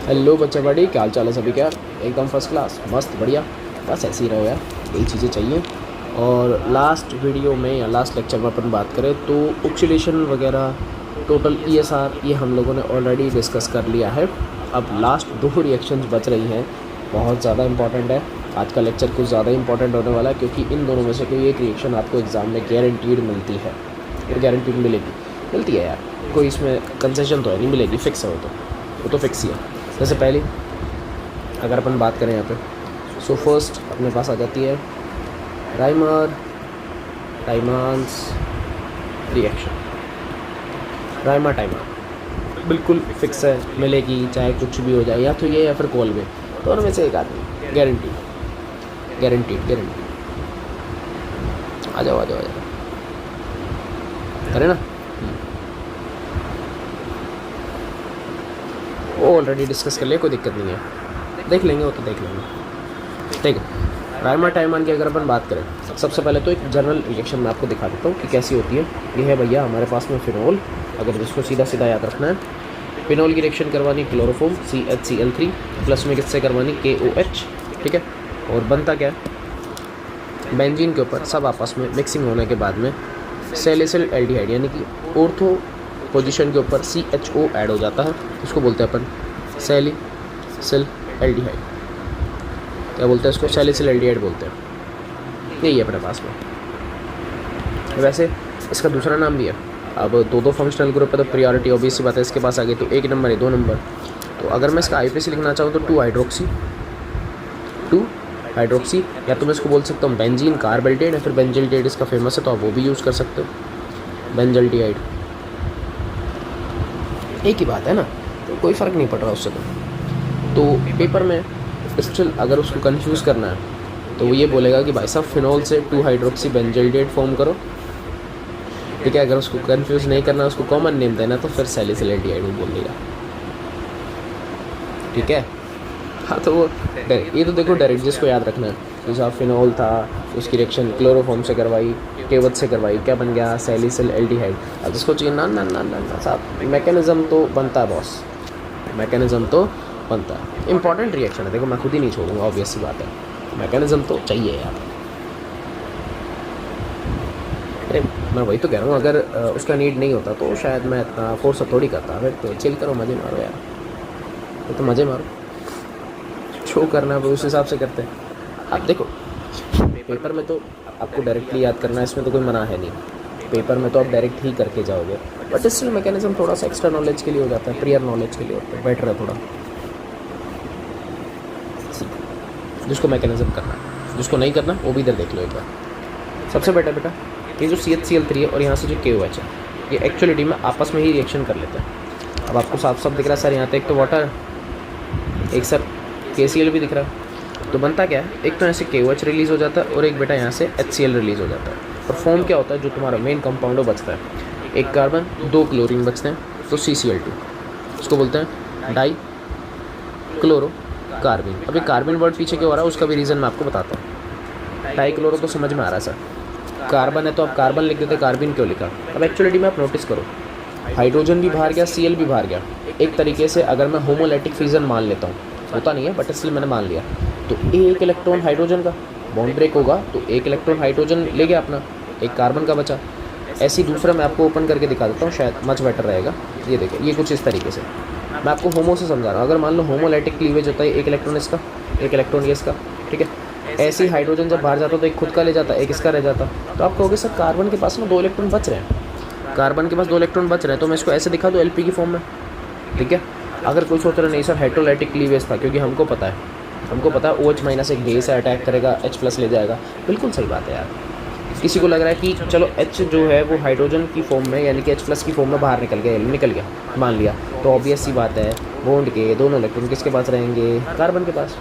Hello बच्चा बड़ी, क्या हाल चाल है सभी का यार? एकदम फर्स्ट क्लास, मस्त बढ़िया। बस ऐसे ही रहो यार, यही चीज़ें चाहिए। और लास्ट वीडियो में या लास्ट लेक्चर में अपन बात करें तो ऑक्सीडेशन वगैरह, टोटल ईएसआर, ये हम लोगों ने ऑलरेडी डिस्कस कर लिया है। अब लास्ट दो रिएक्शंस बच रही हैं, बहुत ज़्यादा इंपॉर्टेंट है। आज का लेक्चर कुछ ज़्यादा इंपॉर्टेंट होने वाला है क्योंकि इन दोनों में से कोई एक रिएक्शन आपको एग्ज़ाम में गारंटीड मिलती है, फिर गारंटीड मिलती है यार। कोई इसमें कंसेशन तो है नहीं, मिलेगी, फिक्स है वो तो फिक्स ही है। जैसे पहले अगर अपन बात करें यहाँ पे, सो फर्स्ट अपने पास आ जाती है राइमर्स रिएक्शन। टाइमर बिल्कुल फिक्स है, मिलेगी चाहे कुछ भी हो जाए, या तो ये या फिर कॉल में, दोनों में से एक आदमी, गारंटीड। आ जाओ करे ना। वो ऑलरेडी डिस्कस कर लिया, कोई दिक्कत नहीं है, देख लेंगे वो तो देख लेंगे। ठीक है, राइमर टाइमर की अगर अपन बात करें, सबसे पहले तो एक जनरल रिएक्शन मैं आपको दिखा देता हूँ कि कैसी होती है। ये है भैया हमारे पास में फिनोल, अगर जिसको सीधा याद रखना है। फिनोल की रिएक्शन करवानी क्लोरोफॉर्म CHCl3 प्लस में किससे करवानी KOH, ठीक है। और बनता क्या है, बेंजीन के ऊपर सब आपस में मिक्सिंग होने के बाद में सैलिसिल एल्डिहाइड यानी कि ऑर्थो पोजीशन के ऊपर CHO ऐड हो जाता है, इसको बोलते हैं अपन सैलिसिल एल्डिहाइड। क्या बोलते हैं इसको? सैलिसिल एल्डिहाइड बोलते हैं। यही है अपने पास में। वैसे इसका दूसरा नाम भी है। अब दो फंक्शनल ग्रुप है तो प्रियोरिटी ऑब्वियस सी बात है, इसके पास आ गई तो एक नंबर है, 2 नंबर। तो अगर मैं इसका IPC लिखना चाहूँ तो 2 हाइड्रोक्सी, या तो मैं इसको बोल सकता हूँ बेंजीन कार्बेल्टेड, या फिर बेंजल्टेड इसका फेमस है तो आप वो भी यूज़ कर सकते हो, बेंजल्टिहाइड। एक ही बात है ना, तो कोई फ़र्क नहीं पड़ रहा उससे। तो पेपर में स्टिल अगर उसको कंफ्यूज करना है तो वो ये बोलेगा कि भाई साहब फिनोल से 2 हाइड्रोक्सी बेंजल्टेट फॉर्म करो, ठीक है। अगर उसको कंफ्यूज नहीं करना, उसको कॉमन नेम देना, तो फिर सैलिसिल एल्डिहाइड बोल देगा, ठीक है। हाँ तो वो ये तो देखो डायरेक्ट जिसको याद रखना है, जैसा फिनोल था उसकी रिएक्शन क्लोरोफॉर्म से करवाई, केवच से करवाई, क्या बन गया? Salicyl aldehyde. अब जिसको चाहिए ना साहब, मैकेनिज्म तो बनता है बॉस, मैकेनिज्म तो बनता है। इंपॉर्टेंट रिएक्शन है, देखो मैं खुद ही नहीं छोड़ूंगा, ऑब्वियस सी बात है, मैकेनिज्म तो चाहिए यार। अरे मैं वही तो कह रहा हूँ, अगर उसका नीड नहीं होता तो शायद मैं इतना फोर्स थोड़ी करता। फिर तो चिल करो, मज़े मारो यार, तो मज़े मारो, शो करना है उस हिसाब से करते हैं। अब देखो पेपर में तो आपको डायरेक्टली याद करना है, इसमें तो कोई मना है नहीं, पेपर में तो आप डायरेक्ट ही करके जाओगे, बट स्टिल मैकेनिज्म थोड़ा सा एक्स्ट्रा नॉलेज के लिए हो जाता है, प्रियर नॉलेज के लिए होता है, बेटर है थोड़ा। जिसको मैकेनिज्म करना है, जिसको नहीं करना वो भी इधर देख लो एक बार। सबसे बेटर बेटा ये जो CHCl3 है और यहाँ से जो KOH है, ये एक्चुअलिटी में आपस में ही रिएक्शन कर लेते हैं। अब आपको साफ दिख रहा है सर, यहाँ पे एक तो वाटर, एक सर KCl भी दिख रहा है। तो बनता क्या है, एक तो यहाँ से KOH रिलीज़ हो जाता है और एक बेटा यहाँ से HCl रिलीज़ हो जाता है। और फॉर्म क्या होता है, जो तुम्हारा मेन कंपाउंड बचता है, एक कार्बन 2 क्लोरीन बचते हैं, तो CCl2, इसको बोलते हैं डाई क्लोरो कार्बिन। अभी कार्बिन वर्ड पीछे क्यों हो रहा है उसका भी रीज़न मैं आपको बताता हूँ। डाई क्लोरो तो समझ में आ रहा है सर, कार्बन है तो आप कार्बन लिख देते, कार्बिन क्यों लिखा? अब एक्चुअलिटी में आप नोटिस करो, हाइड्रोजन भी बाहर गया, Cl भी बाहर गया। एक तरीके से अगर मैं होमोलैटिक फ्यूजन मान लेता हूँ, होता नहीं है बट इसलिए मैंने मान लिया, तो एक इलेक्ट्रॉन हाइड्रोजन का बॉन्ड ब्रेक होगा तो एक इलेक्ट्रॉन हाइड्रोजन ले गया अपना, एक कार्बन का बचा। ऐसी दूसरा मैं आपको ओपन करके दिखा देता हूँ, शायद मच बेटर रहेगा। ये देखिए, ये कुछ इस तरीके से मैं आपको होमो से समझा रहा हूँ। अगर मान लो होमोलैटिक क्लीवेज होता है, एक इलेक्ट्रॉन इसका, एक इलेक्ट्रॉन ये इसका, ठीक है। ऐसे ही हाइड्रोजन जब बाहर जाता तो एक खुद का ले जाता, एक इसका रह जाता। तो आप कहोगे सर कार्बन के पास ना 2 इलेक्ट्रॉन बच रहे हैं, कार्बन के पास 2 इलेक्ट्रॉन बच रहे हैं, तो मैं इसको ऐसे दिखा दूँ LP की फॉर्म में, ठीक है। अगर कोई सोच रहा नहीं सर हेटेरोलाइटिक क्लीवेज था, क्योंकि हमको पता है OH- एक बेस है, अटैक करेगा H+ ले जाएगा, बिल्कुल सही बात है यार। किसी को लग रहा है कि चलो H जो है वो हाइड्रोजन की फॉर्म में यानी कि H+ की फॉर्म में बाहर निकल गया, मान लिया, तो ऑब्वियस सी बात है बॉन्ड के दोनों इलेक्ट्रॉन किसके पास रहेंगे? कार्बन के पास।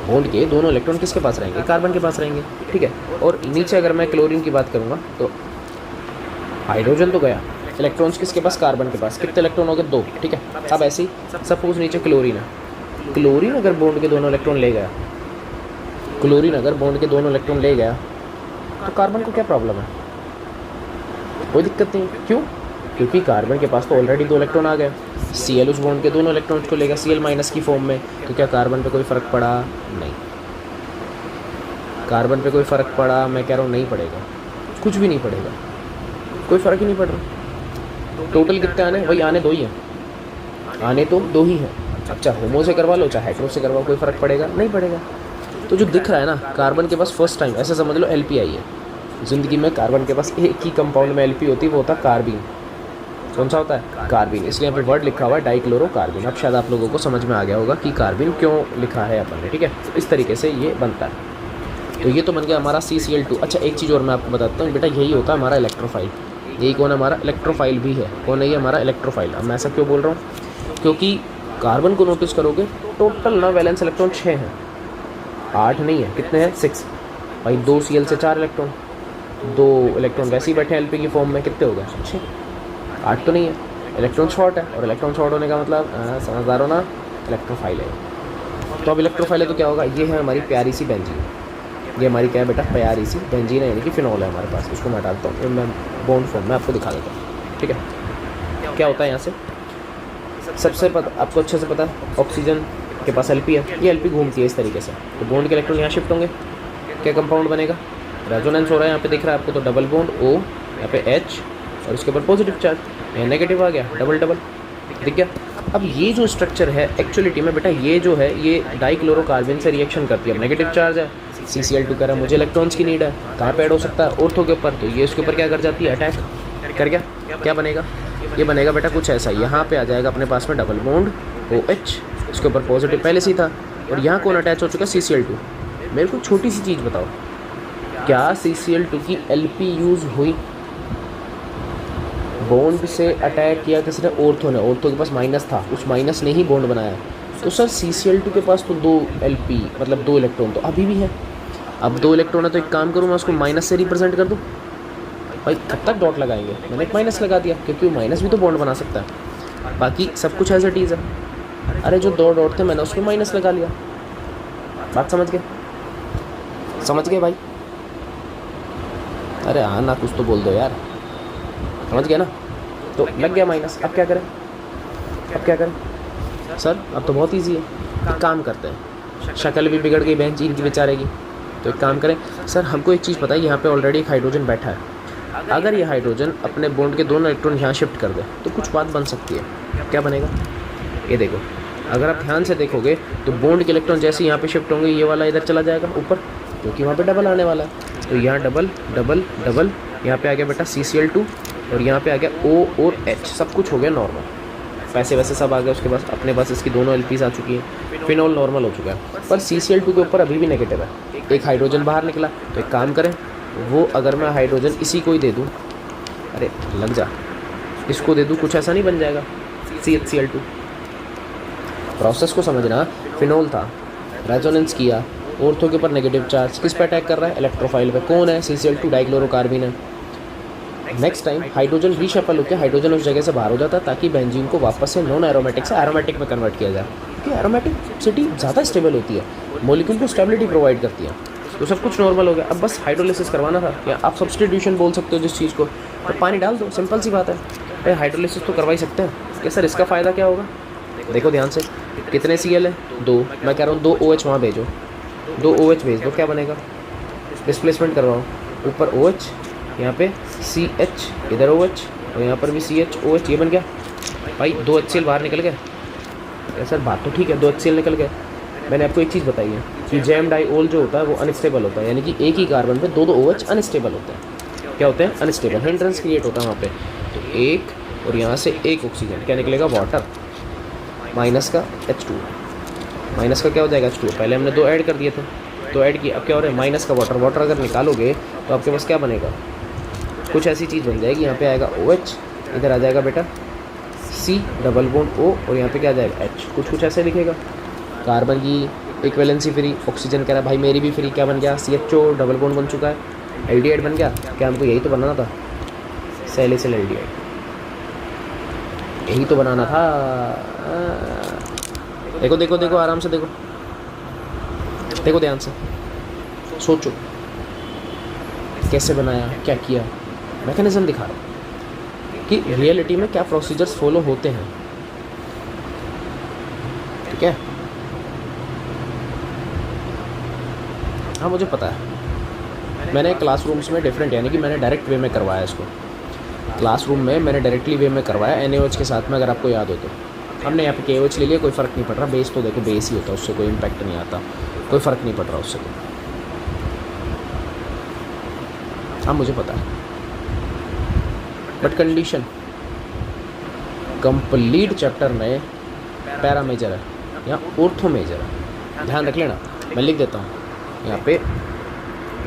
बॉन्ड के दोनों इलेक्ट्रॉन किसके पास रहेंगे? कार्बन के पास रहेंगे, ठीक है। और नीचे अगर मैं क्लोरीन की बात करूँगा तो हाइड्रोजन तो गया, इलेक्ट्रॉन्स किसके पास? कार्बन के पास। कितने इलेक्ट्रॉन हो गए? 2, ठीक है। अब ऐसे ही सपोज नीचे क्लोरीन है, क्लोरीन अगर बॉन्ड के दोनों इलेक्ट्रॉन ले गया, तो कार्बन को क्या प्रॉब्लम है? कोई दिक्कत नहीं। क्यों? क्योंकि कार्बन के पास तो ऑलरेडी 2 इलेक्ट्रॉन आ गए। Cl उस बॉन्ड के दोनों इलेक्ट्रॉन्स को लेगा Cl माइनस की फॉर्म में, तो क्या कार्बन पे कोई फ़र्क पड़ा? नहीं। कार्बन पे कोई फ़र्क पड़ा? मैं कह रहा हूँ नहीं पड़ेगा, कुछ भी नहीं पड़ेगा, कोई फ़र्क ही नहीं पड़ रहा। टोटल कितने आने? वही आने 2 ही हैं, आने तो 2 ही हैं। अब चाहे होमो से करवा लो चाहे हेटेरो से करवाओ, कोई फ़र्क पड़ेगा? नहीं पड़ेगा। तो जो दिख रहा है ना, कार्बन के पास फर्स्ट टाइम ऐसे समझ लो Lp आई है ज़िंदगी में। कार्बन के पास एक ही कंपाउंड में Lp होती है, वो होता है कार्बीन। कौन सा होता है? कार्बीन। इसलिए यहाँ पे वर्ड लिखा हुआ है डाइक्लोरोकार्बीन। अब शायद आप लोगों को समझ में आ गया होगा कि कार्बीन क्यों लिखा है अपन ने, ठीक है। इस तरीके से ये बनता है। तो ये तो बन गया हमारा CCl2। अच्छा एक चीज़ और मैं आपको बताता हूँ बेटा, यही होता है हमारा इलेक्ट्रोफाइल। यही कौन है? हमारा इलेक्ट्रोफाइल भी है। कौन है ये? हमारा इलेक्ट्रोफाइल। अब मैं ऐसा क्यों बोल रहा हूँ? क्योंकि कार्बन को नोटिस करोगे, टोटल ना वैलेंस इलेक्ट्रॉन 6 हैं, 8 नहीं है। कितने हैं? 6 भाई। 2 Cl से 4 इलेक्ट्रॉन, 2 इलेक्ट्रॉन वैसे ही बैठे हैं Lp की फॉर्म में। कितने हो गए? 6। 8 तो नहीं है, इलेक्ट्रॉन शॉर्ट है। और इलेक्ट्रॉन शॉर्ट होने का मतलब समझदार हो ना, इलेक्ट्रोफाइल है। तो अब इलेक्ट्रोफाइल है तो क्या होगा? ये है हमारी प्यारी सी बेंजीन। ये हमारी क्या है बेटा? प्यारी सी बेंजीन है, यानी कि फिनॉल है हमारे पास। इसको मैं डालता हूँ, मैं बॉन्ड फॉर्म में आपको दिखा देता हूँ, ठीक है। क्या होता है यहाँ से? सबसे आपको अच्छे से पता है, ऑक्सीजन के पास Lp है, ये Lp घूमती है इस तरीके से, तो बॉन्ड के इलेक्ट्रॉन यहाँ शिफ्ट होंगे। क्या कंपाउंड बनेगा? रेजोनेंस हो रहा है यहाँ पे, दिख रहा है आपको तो डबल बॉन्ड O, यहाँ पे H और उसके ऊपर पॉजिटिव चार्ज, यहाँ नेगेटिव आ गया, डबल डबल दिख गया। अब ये जो स्ट्रक्चर है एक्चुअलिटी में बेटा, ये जो है ये डाइक्लोरोकार्बन से रिएक्शन करती है। अब नेगेटिव चार्ज है, CCl2 कह रहा है मुझे इलेक्ट्रॉन्स की नीड है, कहाँ पे ऐड हो सकता है? ऑर्थो के ऊपर। तो ये उसके ऊपर क्या कर जाती है? अटैक कर गया। क्या बनेगा? ये बनेगा बेटा कुछ ऐसा, यहाँ पे आ जाएगा अपने पास में डबल बॉन्ड OH, इसके ऊपर पॉजिटिव पहले से ही था। और यहाँ कौन अटैच हो चुका है? CCl2। मेरे को छोटी सी चीज़ बताओ, क्या CCl2 की Lp यूज़ हुई? बॉन्ड से अटैक किया किसने? ऑर्थो ने। ऑर्थो के पास माइनस था, उस माइनस ने ही बॉन्ड बनाया। तो सर CCl2 के पास तो 2 Lp मतलब 2 इलेक्ट्रॉन तो अभी भी है। अब 2 इलेक्ट्रॉन है तो एक काम करूँ, मैं उसको माइनस से रिप्रेजेंट कर दूँ। भाई कब तक डॉट लगाएंगे? मैंने एक माइनस लगा दिया, क्योंकि माइनस भी तो बॉन्ड बना सकता है। बाकी सब कुछ एज इट इज़ है। अरे जो 2 डॉट थे मैंने उसमें माइनस लगा लिया। बात समझ गए? समझ गए भाई? अरे हाँ ना, कुछ तो बोल दो यार। समझ गया ना? तो लग गया माइनस। अब क्या करें? अब क्या करें सर? अब तो बहुत ईजी है। एक काम करते हैं, शक्ल भी बिगड़ गई बेंजीन की बेचारे की। तो एक काम करें सर, हमको एक चीज़ पता है, यहाँ पे ऑलरेडी एक हाइड्रोजन बैठा है। अगर ये हाइड्रोजन अपने बॉन्ड के दोनों इलेक्ट्रॉन यहाँ शिफ्ट कर दे तो कुछ बात बन सकती है। क्या बनेगा? ये देखो, अगर आप ध्यान से देखोगे तो बॉन्ड के इलेक्ट्रॉन जैसे यहाँ पे शिफ्ट होंगे, ये वाला इधर चला जाएगा ऊपर, क्योंकि वहाँ पे डबल आने वाला है। तो यहाँ डबल डबल डबल, यहाँ पे आ गया बेटा CCl2 और यहाँ पे आ गया O और H। सब कुछ हो गया नॉर्मल, पैसे वैसे सब आ गए उसके पास। अपने पास इसकी दोनों Lps आ चुकी है, फिनॉल नॉर्मल हो चुका है। पर CCl2 के ऊपर अभी भी नेगेटिव है, एक हाइड्रोजन बाहर निकला। तो एक काम करें, वो अगर मैं हाइड्रोजन इसी को ही दे दूँ, अरे लग जा, इसको दे दूँ, कुछ ऐसा नहीं बन जाएगा? CHCl2। प्रोसेस को समझना, फिनॉल था, रेजोनेंस किया, ऑर्थो के ऊपर नेगेटिव चार्ज, किस पे अटैक कर रहा है? इलेक्ट्रोफाइल पे। कौन है? CCl2 डाइक्लोरोकार्बन है। नेक्स्ट टाइम हाइड्रोजन रीशफल होकर हाइड्रोजन उस जगह से बाहर हो जाता है, ताकि बेंजीन को वापस से नॉन एरोमेटिक से एरोमेटिक में कन्वर्ट किया जाए, क्योंकि एरोमेटिसिटी ज़्यादा स्टेबल होती है, मॉलिक्यूल को स्टेबिलिटी प्रोवाइड करती है। तो सब कुछ नॉर्मल हो गया। अब बस हाइड्रोलिसिस करवाना था, या आप सब्सटीट्यूशन बोल सकते हो जिस चीज़ को, तो पानी डाल दो, सिंपल सी बात है। भाई हाइड्रोलिसिस तो करवा ही सकते हैं। क्या सर इसका फ़ायदा क्या होगा? देखो ध्यान से, कितने Cl है? 2। मैं कह रहा हूँ 2 OH वहाँ भेजो, 2 OH भेज दो। क्या बनेगा? डिस्प्लेसमेंट करवाओ, ऊपर OH, यहाँ पे CH, इधर OH और यहाँ पर भी CH OH। ये बन गया भाई, 2 HCl बाहर निकल गए। सर बात तो ठीक है, 2 HCl निकल गए। मैंने आपको एक चीज़ बताई है कि जैम डाइओल जो होता है वो अनस्टेबल होता है, यानी कि एक ही कार्बन पे 2 OH अनस्टेबल होते हैं। क्या होते हैं? अनस्टेबल। हिंड्रेंस क्रिएट होता है वहाँ पे। तो एक और यहाँ से एक ऑक्सीजन, क्या निकलेगा? वाटर, माइनस का H2, माइनस का क्या हो जाएगा? H2। पहले हमने 2 ऐड कर दिए थे, 2 ऐड किए, अब क्या हो रहा है? माइनस का वाटर। वाटर अगर निकालोगे तो आपके पास क्या बनेगा? कुछ ऐसी चीज़ बन जाएगी, यहाँ पे आएगा OH, इधर आ जाएगा बेटा C डबल बॉन्ड O और यहाँ पे क्या आ जाएगा? H। कुछ ऐसे दिखेगा। कार्बन की इक्वेलेंसी फ्री, ऑक्सीजन कह रहा है भाई मेरी भी फ्री। क्या बन गया? CHO डबल बॉन्ड बन चुका है, एल्डिहाइड बन गया। क्या हमको यही तो बनाना था? सैलिसिल एल्डिहाइड, यही तो बनाना था। देखो देखो देखो, आराम से देखो, देखो ध्यान से सोचो, कैसे बनाया, क्या किया, मैकेनिज्म दिखा रहा हूँ। कि रियलिटी में क्या प्रोसीजर्स फॉलो होते हैं। ठीक है, हाँ मुझे पता है। मैंने क्लासरूम्स में डिफरेंट, यानी कि मैंने डायरेक्ट वे में करवाया इसको। क्लासरूम में मैंने डायरेक्टली वे में करवाया NaOH के साथ में, अगर आपको याद हो तो। हमने यहाँ पे KOH ले लिया, कोई फ़र्क नहीं पड़ रहा। बेस तो देखो बेस ही होता है, उससे कोई इम्पैक्ट नहीं आता, कोई फ़र्क नहीं पड़ रहा उससे तो। हाँ मुझे पता है, बट कंडीशन कंप्लीट चैप्टर में पैरा मेजर है या ऑर्थो मेजर है, ध्यान रख लेना। मैं लिख देता हूँ यहाँ पे,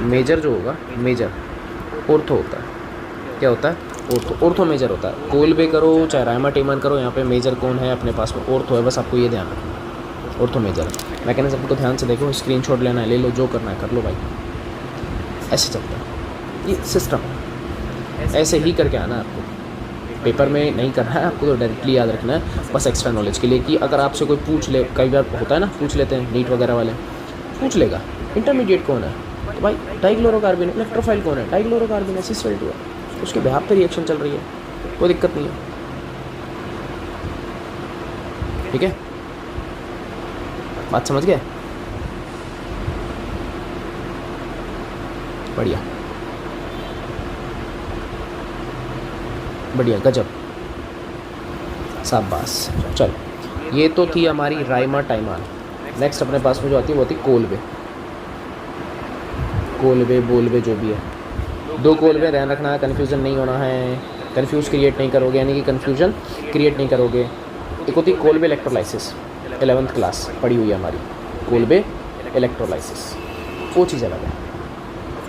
मेजर जो होगा मेजर ऑर्थो होता है। क्या होता है? ऑर्थो मेजर होता है। कोलबे करो चाहे रायमा टेमन करो, यहाँ पे मेजर कौन है अपने पास में? ऑर्थो है, बस आपको ये ध्यान रखना, ऑर्थो मेजर है। मैकेनिज्म को ध्यान से देखो, स्क्रीनशॉट लेना है ले लो, जो करना है कर लो भाई। ऐसे चलता है ये सिस्टम, ऐसे ही करके आना है आपको। पेपर में नहीं करना है आपको, तो डायरेक्टली याद रखना है बस एक्स्ट्रा नॉलेज के लिए। कि अगर आपसे कोई पूछ ले, कई बार होता है ना, पूछ लेते हैं नीट वगैरह वाले, पूछ लेगा इंटरमीडिएट कौन है, तो भाई डाइक्लोरोकार्बन। इलेक्ट्रोफाइल कौन है? डाइक्लोरोकार्बन है, सिस-12 है, उसके बिहाफ पे रिएक्शन चल रही है, कोई दिक्कत नहीं है। ठीक है, बात समझ गए? बढ़िया बढ़िया, गजब, शाबाश। चलो, ये तो थी हमारी राइमा टाइमान। नेक्स्ट अपने पास में जो आती है वो आती है कोलबे। कोलबे बोलबे जो भी है, दो कोलबे, ध्यान रखना है, कन्फ्यूज़न नहीं होना है, कन्फ्यूज़ क्रिएट नहीं करोगे, यानी कि कन्फ्यूजन क्रिएट नहीं करोगे। एक होती है कोलबे इलेक्ट्रोलाइसिस, 11th क्लास पढ़ी हुई है हमारी, कोलबे इलेक्ट्रोलाइसिस, वो चीज़ अलग है,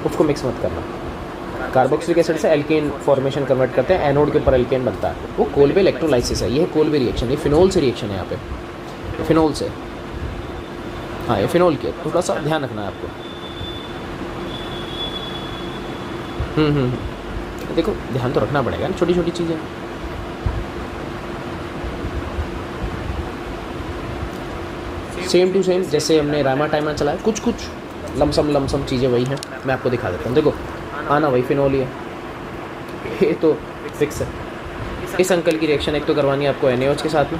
उसको मिक्स मत करना। कार्बोक्सिलिक एसिड से एल्केन फॉर्मेशन कन्वर्ट करते हैं, एनोड के ऊपर एल्केन बनता है, वो कोलबे इलेक्ट्रोलाइसिस है। ये है कोलबे रिएक्शन, ये फिनोल से रिएक्शन है यहाँ पे, फिनोल से, हाँ ये फिनोल के, थोड़ा सा ध्यान रखना है आपको। देखो ध्यान तो रखना पड़ेगा ना, छोटी छोटी चीज़ें। सेम टू सेम जैसे हमने रामा टाइमा चलाया, कुछ कुछ लमसम चीज़ें वही हैं। मैं आपको दिखा देता हूँ, देखो आना वही फिनोल ही है, ये तो फिक्स है। इस अंकल की रिएक्शन एक तो करवानी है आपको NaOH के साथ में,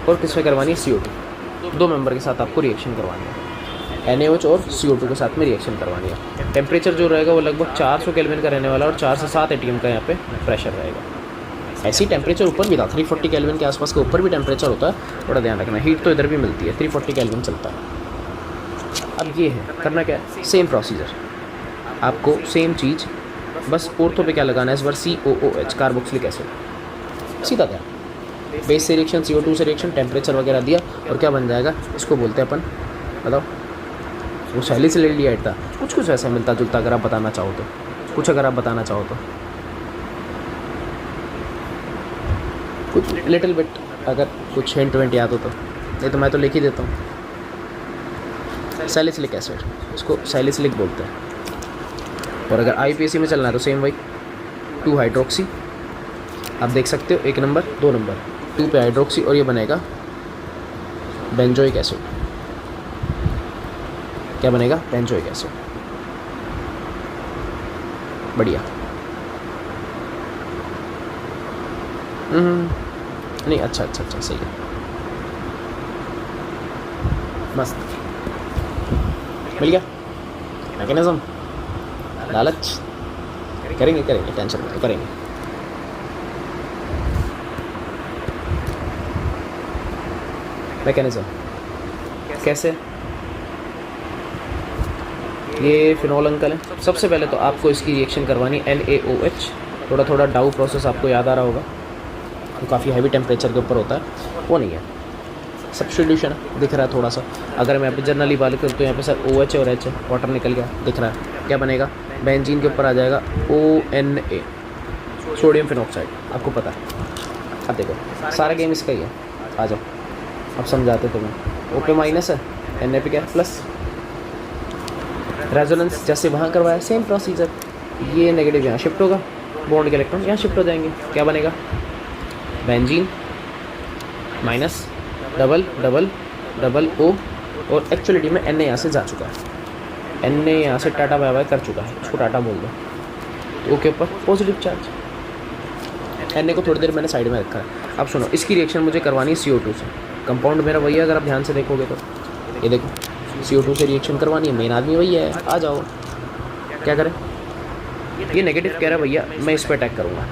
और किसमें करवानी है? CO2। दो मेंबर के साथ आपको रिएक्शन करवानी है, NaOH और CO2 के साथ में रिएक्शन करवानी है। टेम्परेचर जो रहेगा वो लगभग 400 केल्विन का रहने वाला, और 4 से 7 ATM का यहाँ पे प्रेशर रहेगा। ऐसी टेम्परेचर ऊपर भी था, 340 केल्विन के आसपास के ऊपर भी टेम्परेचर होता है, थोड़ा ध्यान रखना। हीट तो इधर भी मिलती है, 340 केल्विन चलता है। अब ये है करना क्या है, सेम प्रोसीजर, आपको सेम चीज़, बस ऑर्थो पे क्या लगाना है इस बार? COOH, carboxylic acid. सीधा था, बेस से रिएक्शन, CO2 से रिएक्शन, टेम्परेचर वगैरह दिया, और क्या बन जाएगा? इसको बोलते हैं अपन, बताओ, वो सैलिसिलेट था। कुछ कुछ ऐसा मिलता जुलता, अगर आप बताना चाहो तो, कुछ अगर आप बताना चाहो तो, कुछ लिटिल बिट, अगर कुछ हिंट वेंट याद हो तो, नहीं तो मैं तो लिख ही देता हूँ। सैलिसिलिक एसिड, इसको सैलिसिलिक बोलते हैं। और अगर IPAC में चलना है तो सेम वही, 2 हाइड्रोक्सी, आप देख सकते हो, 1 नंबर 2 नंबर, 2 पे हाइड्रोक्सी, और ये बनेगा बेंजोइक एसिड। क्या बनेगा? Benzoic acid. बढ़िया। नहीं, अच्छा, सही है, मस्त, मिल गया मैकेनिज्म। लालच करेंगे, टेंशन मत, करेंगे। मैकेनिज्म कैसे? ये फिनोल अंकल है। सबसे पहले तो आपको इसकी रिएक्शन करवानी NaOH, थोड़ा थोड़ा डाउ प्रोसेस आपको याद आ रहा होगा, तो काफ़ी हैवी टेम्परेचर के ऊपर होता है, वो नहीं है, सब्स्टिट्यूशन दिख रहा है थोड़ा सा। अगर मैं यहाँ पे जनरली बात करूँ तो यहाँ पे सर OH और H है, वाटर निकल गया, दिख रहा है, क्या बनेगा? बेंजीन के ऊपर आ जाएगा ONA, सोडियम फिनॉक्साइड, आपको पता है। अब देखो सारा गेम इसका ही है, आ जाओ अब समझाते तुम्हें। O पे माइनस है, Na पे क्या है? प्लस। रेजोनेंस जैसे वहाँ करवाया, सेम प्रोसीजर, ये नेगेटिव यहाँ शिफ्ट होगा, बॉन्ड के इलेक्ट्रॉन यहाँ शिफ्ट हो जाएंगे, क्या बनेगा? Benzene minus double double double O, और एक्चुअलिटी में Na यहाँ से जा चुका है, Na यहाँ से टाटा बाय बाय कर चुका है, उसको टाटा बोल दो। तो O के ऊपर पॉजिटिव चार्ज, Na को थोड़ी देर मैंने साइड में रखा है। अब सुनो, इसकी रिएक्शन मुझे करवानी है CO2 से। कंपाउंड मेरा वही है, अगर आप ध्यान से देखोगे तो ये देखो CO2 से रिएक्शन करवानी है, मेन आदमी वही है। आ जाओ, क्या करें? ये नेगेटिव कह रहा है भैया, मैं इस पर अटैक करूँगा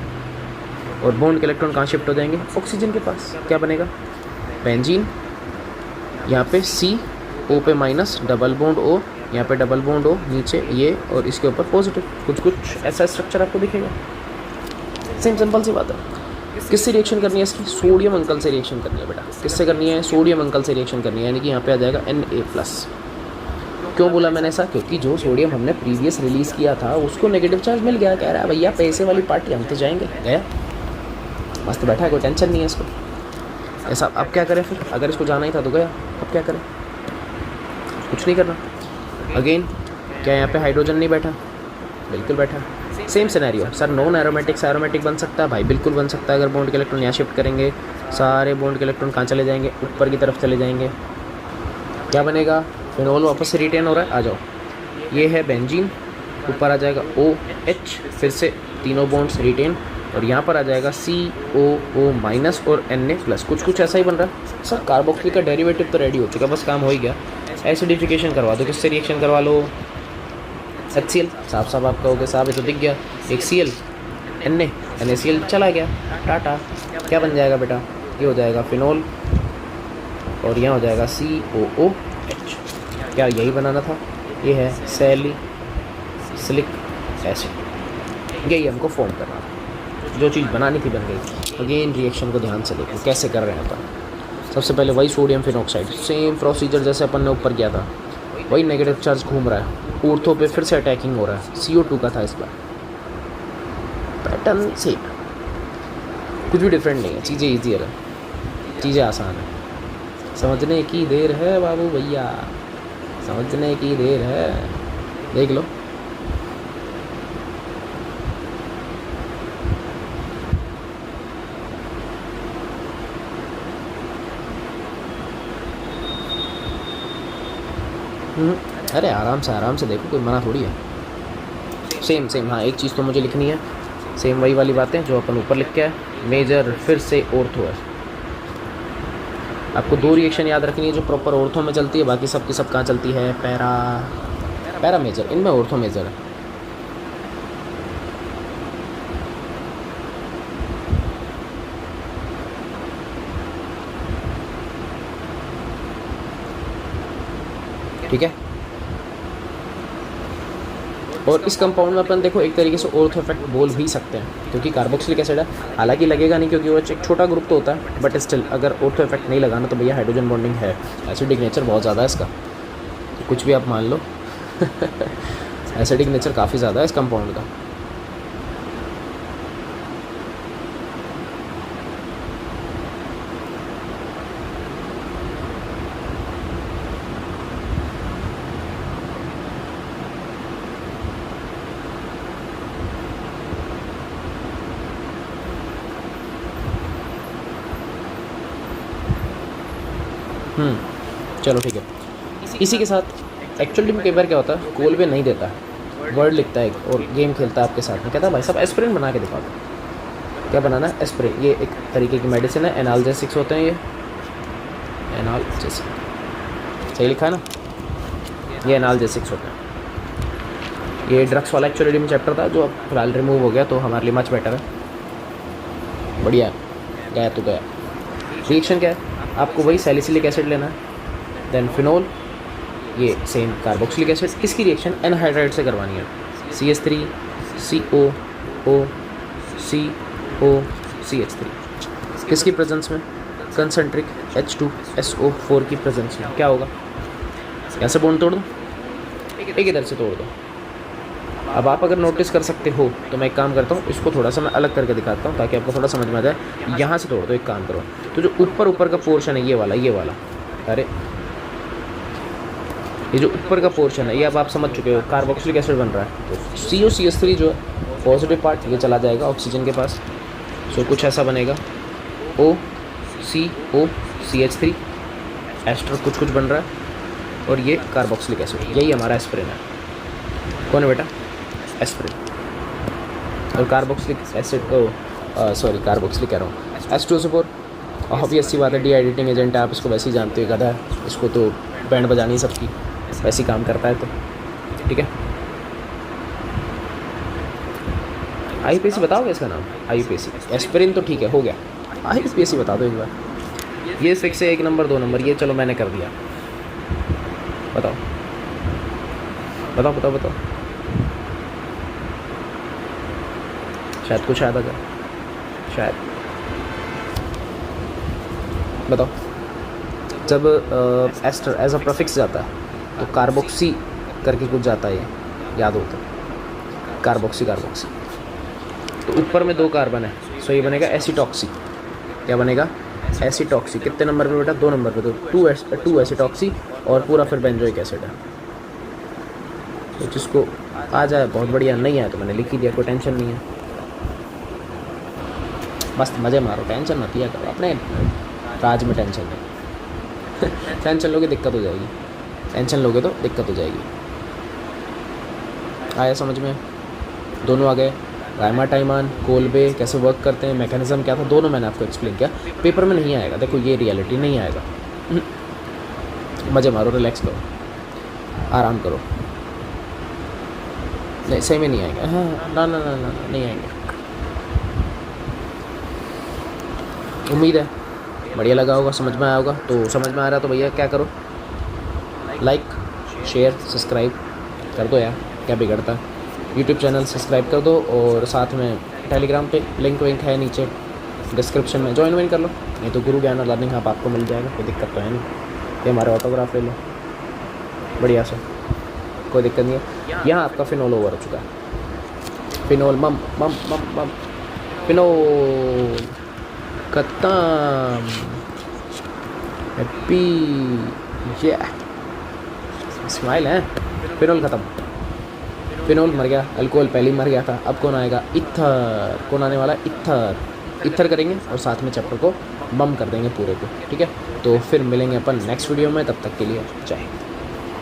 और बॉन्ड के इलेक्ट्रॉन कहाँ शिफ्ट हो जाएंगे? ऑक्सीजन के पास। क्या बनेगा? बेंजीन, यहाँ पे CO पे माइनस, डबल बॉन्ड O, यहाँ पे डबल बॉन्ड O, नीचे ये और इसके ऊपर पॉजिटिव। कुछ ऐसा स्ट्रक्चर आपको दिखेगा। सेम सिंपल सी बात है। किससे रिएक्शन करनी है इसकी? सोडियम अंकल से रिएक्शन करनी है बेटा। किससे करनी है? सोडियम अंकल से रिएक्शन करनी है, यानी कि यहाँ पे आ जाएगा Na+। क्यों बोला मैंने ऐसा? क्योंकि जो सोडियम हमने प्रीवियस रिलीज़ किया था उसको नेगेटिव चार्ज मिल गया। कह रहा है भैया पैसे वाली पार्टी, हम तो जाएंगे। गया, मस्त बैठा है, कोई टेंशन नहीं है इसको। ऐसा अब क्या करें फिर? अगर इसको जाना ही था तो गया, अब क्या करें? कुछ नहीं करना। अगेन, क्या यहाँ पे हाइड्रोजन नहीं बैठा? बिल्कुल बैठा। Same scenario. Sir non aromatic से एरोमेटिक बन सकता है? भाई बिल्कुल बन सकता है। अगर बॉन्ड के इलेक्ट्रॉन यहाँ शिफ्ट करेंगे, सारे बॉन्ड के इलेक्ट्रॉन कहाँ चले जाएंगे? ऊपर की तरफ चले जाएंगे। क्या बनेगा? फिनोल वापस से रिटेन हो रहा है। आ जाओ, ये है बेंजीन, ऊपर आ जाएगा OH, फिर से तीनों बॉन्ड्स रिटेन, और यहाँ पर आ जाएगा COO- और Na+। कुछ ऐसा ही बन रहा है। सर कार्बोक्सिल का डेरिवेटिव तो रेडी हो चुका है, बस काम हो ही गया। एसिडिफिकेशन करवा दो। किससे रिएक्शन करवा लो? HCl। साफ आप कहोगे साहब ये तो दिख गया, एक Cl, NaCl चला गया, टाटा। क्या बन जाएगा बेटा? ये हो जाएगा फिनोल, और यहाँ हो जाएगा COOH। क्या यही बनाना था? ये है सैलिसिलिक एसिड। यही हमको फॉर्म करना था, जो चीज़ बनानी थी बन गई। अगेन रिएक्शन को ध्यान से देखो कैसे कर रहे हैं अपन। सबसे पहले वही सोडियम फिनॉक्साइड, सेम प्रोसीजर जैसे अपन ने ऊपर किया था, वही नेगेटिव चार्ज घूम रहा है। ऑर्थो पे फिर से अटैकिंग हो रहा है। CO2 का था इस बार। पैटर्न सेम, कुछ भी डिफरेंट नहीं है। चीज़ें ईजियर है, चीज़ें आसान है। समझने की देर है बाबू भैया, समझने की देर है। देख लो, अरे आराम से देखो, कोई मना थोड़ी है। सेम हाँ, एक चीज़ तो मुझे लिखनी है, सेम वही वाली बातें जो अपन ऊपर लिख के है। मेजर फिर से ऑर्थो है। आपको 2 रिएक्शन याद रखनी है जो प्रॉपर ऑर्थो में चलती है, बाकी सब की सब कहाँ चलती है? Para major. इनमें ऑर्थो मेजर है। ठीक है। और इस कंपाउंड में अपन देखो एक तरीके से ऑर्थो इफेक्ट बोल भी सकते हैं, क्योंकि कार्बोक्सिलिक एसिड है। हालांकि लगेगा नहीं क्योंकि वो एक छोटा ग्रुप तो होता है, बट स्टिल अगर ऑर्थो इफेक्ट नहीं लगाना तो भैया हाइड्रोजन बॉन्डिंग है। एसिडिक नेचर बहुत ज़्यादा है इसका, तो कुछ भी आप मान लो। एसिडिक नेचर काफ़ी ज़्यादा है इस कंपाउंड का। चलो ठीक है। इसी के साथ एक्चुअली में कई बार क्या होता है, कोल पे नहीं देता है, वर्ड लिखता है और गेम खेलता है आपके साथ में, कहता है भाई साहब एस्पिरिन बना के दिखा दो। क्या बनाना है? एस्पिरिन। ये एक तरीके की मेडिसिन है, एनाल्जेसिक्स होते हैं ये, एनाल्जेसिक, सही लिखा है ना? ये एनाल्जेसिक्स होते हैं। ये ड्रग्स वाला एक्चुअली में चैप्टर था जो अब फिलहाल रिमूव हो गया, तो हमारे लिए मच बेटर है। बढ़िया, गया तो गया। रिएक्शन क्या है? आपको वही सैलिसिलिक एसिड लेना है, देन फिनोल, ये सेम कार्बोक्सिलिक एसिड। किसकी रिएक्शन? एनहाइड्राइड से करवानी है। CH3 COO CO CH3। किसकी प्रेजेंस में? कंसंट्रिक H2SO4 की प्रेजेंस में। क्या होगा? यहाँ से बॉन्ड तोड़ दो, एक इधर से तोड़ दो। अब आप अगर नोटिस कर सकते हो तो मैं एक काम करता हूँ, इसको थोड़ा सा मैं अलग करके दिखाता हूँ ताकि आपको थोड़ा समझ में आ जाए। यहाँ से तोड़ दो, एक काम करो, तो जो ऊपर का पोर्शन है ये वाला, अरे ये जो ऊपर का पोर्शन है ये अब आप समझ चुके हो, कार्बोक्सिलिक एसिड बन रहा है। तो COCH3 जो पॉजिटिव पार्ट ये चला जाएगा ऑक्सीजन के पास, सो कुछ ऐसा बनेगा OCOCH3 एस्टर कुछ बन रहा है, और ये कार्बोक्सिलिक एसिड, यही हमारा एस्पिरिन है। कौन है बेटा? एस्पिरिन। और कार्बोक्सिलिक एसिड को सॉरी कार्बोक्सिल कह रहा हूँ, H2SO4 ऑब्वियस सी बात है, डी एडिटिंग एजेंट है, आप इसको वैसे ही जानते हो, गधा है, इसको तो बैंड बजानी सबकी, वैसे ही काम करता है, तो ठीक है। IUPAC बताओगे इसका नाम? IUPAC एस्पिरिन तो ठीक है, हो गया, IUPAC बता दो एक बार। ये फिक्स है 1 नंबर 2 नंबर, ये चलो मैंने कर दिया। बताओ बताओ बताओ बताओ, शायद कुछ आया था क्या? शायद बताओ। जब एस्टर एज अ प्रीफिक्स जाता है तो कार्बोक्सी करके कुछ जाता है, ये याद होता है, कार्बोक्सी कार्बोक्सी, तो ऊपर में 2 कार्बन है, सो ये बनेगा एसिटॉक्सी। क्या बनेगा? एसिटॉक्सी। कितने नंबर पे बेटा? 2 नंबर पे, तो 2 एसिटॉक्सी और पूरा फिर बेंजोइक एसिड है। तो जिसको आ जाए बहुत बढ़िया, नहीं आया तो मैंने लिख ही दिया, कोई टेंशन नहीं है, मस्त मज़े मारो, टेंशन मत लिया करो, अपने राज में टेंशन नहीं। टेंशन लोगे दिक्कत हो जाएगी, टेंशन लोगे तो दिक्कत हो जाएगी। आया समझ में? दोनों आ गए, राइमाटाइमान, कोल्बे कैसे वर्क करते हैं, मैकेनिज्म क्या था, दोनों मैंने आपको एक्सप्लेन किया। पेपर में नहीं आएगा, देखो ये रियलिटी नहीं आएगा। मज़े मारो, रिलैक्स करो, आराम करो। नहीं सही में नहीं आएगा, हाँ ना ना ना ना नहीं आएंगे। उम्मीद है बढ़िया लगा होगा, समझ में आया होगा। तो समझ में आ रहा तो भैया क्या करो, लाइक शेयर सब्सक्राइब कर दो यार, क्या बिगड़ता है। यूट्यूब चैनल सब्सक्राइब कर दो, और साथ में टेलीग्राम पे लिंक विंक है नीचे डिस्क्रिप्शन में, ज्वाइन कर लो, नहीं तो गुरु ज्ञान लर्निंग हब आपको मिल जाएगा, कोई दिक्कत तो है नहीं। ये हमारे ऑटोग्राफ ले लो बढ़िया से, कोई दिक्कत नहीं है। यहाँ आपका फिनोल ओवर हो चुका है, फिनोल मम मम मम मम, फिनोल खत्म, हैप्पी ये स्माइल है। फिनोल ख़त्म, फिनोल मर गया, अल्कोहल पहले ही मर गया था, अब कौन आएगा? इथर। कौन आने वाला? इथर। इथर करेंगे और साथ में चैप्टर को बम कर देंगे पूरे को, ठीक है। तो फिर मिलेंगे अपन नेक्स्ट वीडियो में, तब तक के लिए जय हिंद।